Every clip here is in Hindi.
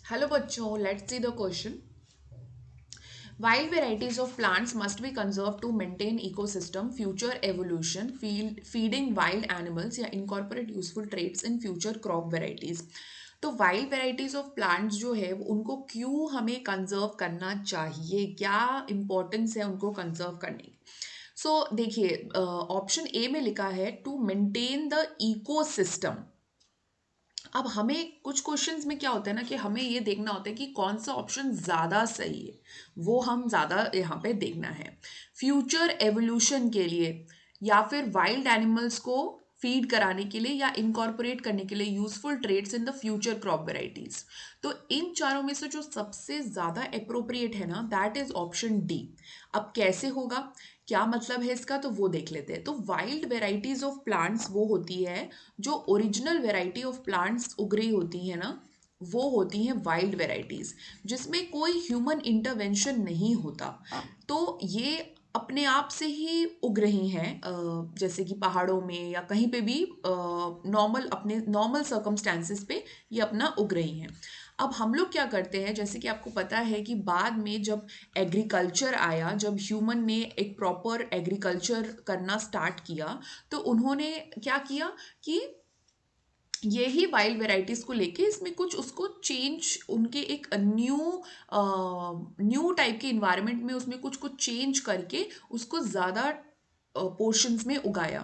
Hello bachcho, let's see the question. Wild varieties of plants must be conserved to maintain ecosystem, future evolution, feeding wild animals या incorporate useful traits in future crop varieties. तो वाइल्ड वेराइटीज ऑफ प्लांट्स जो है उनको क्यों हमें कंजर्व करना चाहिए, क्या इम्पोर्टेंस है उनको कंजर्व करने की। सो देखिए, ऑप्शन ए में लिखा है टू मेंटेन द इकोसिस्टम। अब हमें कुछ क्वेश्चंस में क्या होता है ना कि हमें ये देखना होता है कि कौन सा ऑप्शन ज़्यादा सही है, वो हम ज़्यादा यहाँ पे देखना है। फ्यूचर एवोल्यूशन के लिए या फिर वाइल्ड एनिमल्स को फीड कराने के लिए या इनकॉर्पोरेट करने के लिए useful trades in the future crop varieties. तो इन चारों में से जो सबसे ज़्यादा अप्रोप्रिएट है ना, दैट इज ऑप्शन डी। अब कैसे होगा, क्या मतलब है इसका, तो वो देख लेते हैं। तो वाइल्ड वेराइटीज ऑफ प्लांट्स वो होती है जो ओरिजिनल वेराइटी ऑफ प्लांट्स उग रही होती है ना, वो होती हैं वाइल्ड वेराइटीज, जिसमें कोई ह्यूमन इंटरवेंशन नहीं होता। तो ये अपने आप से ही उग रही हैं, जैसे कि पहाड़ों में या कहीं पे भी नॉर्मल अपने नॉर्मल सर्कमस्टांसिस पे ये अपना उग रही हैं। अब हम लोग क्या करते हैं, जैसे कि आपको पता है कि बाद में जब एग्रीकल्चर आया, जब ह्यूमन ने एक प्रॉपर एग्रीकल्चर करना स्टार्ट किया, तो उन्होंने क्या किया कि ये ही वाइल्ड वेराइटीज को लेके इसमें कुछ उसको चेंज, उनके एक न्यू टाइप के इन्वायरमेंट में उसमें कुछ कुछ चेंज करके उसको ज़्यादा पोर्शंस में उगाया।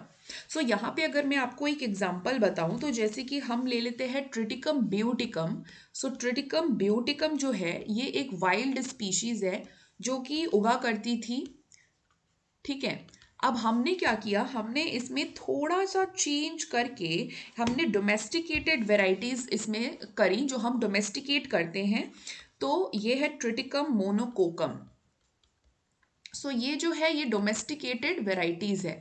सो यहाँ पे अगर मैं आपको एक एग्जांपल बताऊं, तो जैसे कि हम ले लेते हैं ट्रिटिकम ब्यूटिकम। सो ट्रिटिकम ब्यूटिकम जो है ये एक वाइल्ड स्पीशीज है जो कि उगा करती थी, ठीक है। अब हमने क्या किया, हमने इसमें थोड़ा सा चेंज करके हमने डोमेस्टिकेटेड वेराइटीज इसमें करी, जो हम डोमेस्टिकेट करते हैं। तो ये है ट्रिटिकम मोनोकोकम। सो ये जो है ये डोमेस्टिकेटेड वेराइटीज है,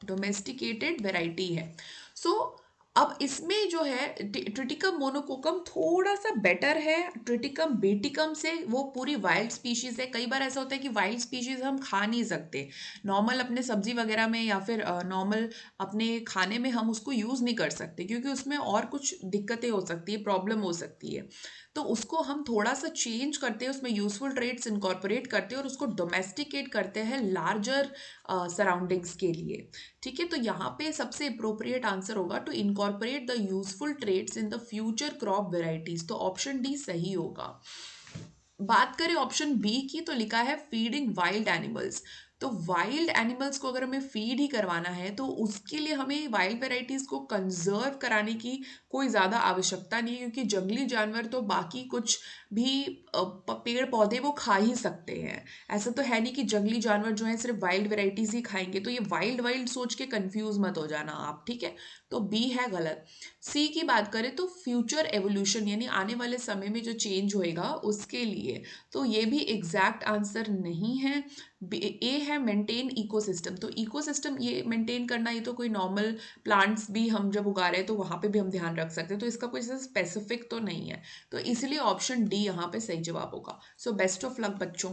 डोमेस्टिकेटेड वेराइटी है। सो अब इसमें जो है ट्रिटिकम मोनोकोकम थोड़ा सा बेटर है ट्रिटिकम बेटिकम से। वो पूरी वाइल्ड स्पीशीज है। कई बार ऐसा होता है कि वाइल्ड स्पीशीज हम खा नहीं सकते, नॉर्मल अपने सब्जी वगैरह में या फिर नॉर्मल अपने खाने में हम उसको यूज़ नहीं कर सकते, क्योंकि उसमें और कुछ दिक्कतें हो सकती है, प्रॉब्लम हो सकती है। तो उसको हम थोड़ा सा चेंज करते हैं, उसमें यूजफुल ट्रेड्स इनकॉर्पोरेट करते हैं और उसको डोमेस्टिकेट करते हैं लार्जर सराउंडिंग्स के लिए। ठीक है, तो यहाँ पे सबसे अप्रोप्रिएट आंसर होगा to incorporate the useful trades in the future crop varieties. तो ऑप्शन डी सही होगा। बात करें ऑप्शन बी की, तो लिखा है फीडिंग वाइल्ड एनिमल्स। तो वाइल्ड एनिमल्स को अगर हमें फीड ही करवाना है तो उसके लिए हमें वाइल्ड वेराइटीज को कंजर्व कराने की कोई ज़्यादा आवश्यकता नहीं है, क्योंकि जंगली जानवर तो बाकी कुछ भी पेड़ पौधे वो खा ही सकते हैं। ऐसा तो है नहीं कि जंगली जानवर जो है सिर्फ वाइल्ड वेराइटीज ही खाएंगे। तो ये वाइल्ड वाइल्ड सोच के कंफ्यूज मत हो जाना आप, ठीक है। तो बी है गलत। सी की बात करें तो फ्यूचर एवोल्यूशन यानी आने वाले समय में जो चेंज होएगा उसके लिए, तो ये भी एग्जैक्ट आंसर नहीं है। ए है मेंटेन इकोसिस्टम। तो इकोसिस्टम ये मेंटेन करना, ये तो कोई नॉर्मल प्लांट्स भी हम जब उगा रहे हैं तो वहाँ पे भी हम ध्यान रख सकते हैं, तो इसका कोई स्पेसिफिक तो नहीं है। तो इसलिए ऑप्शन डी यहाँ पे सही जवाब होगा। सो बेस्ट ऑफ लक बच्चों।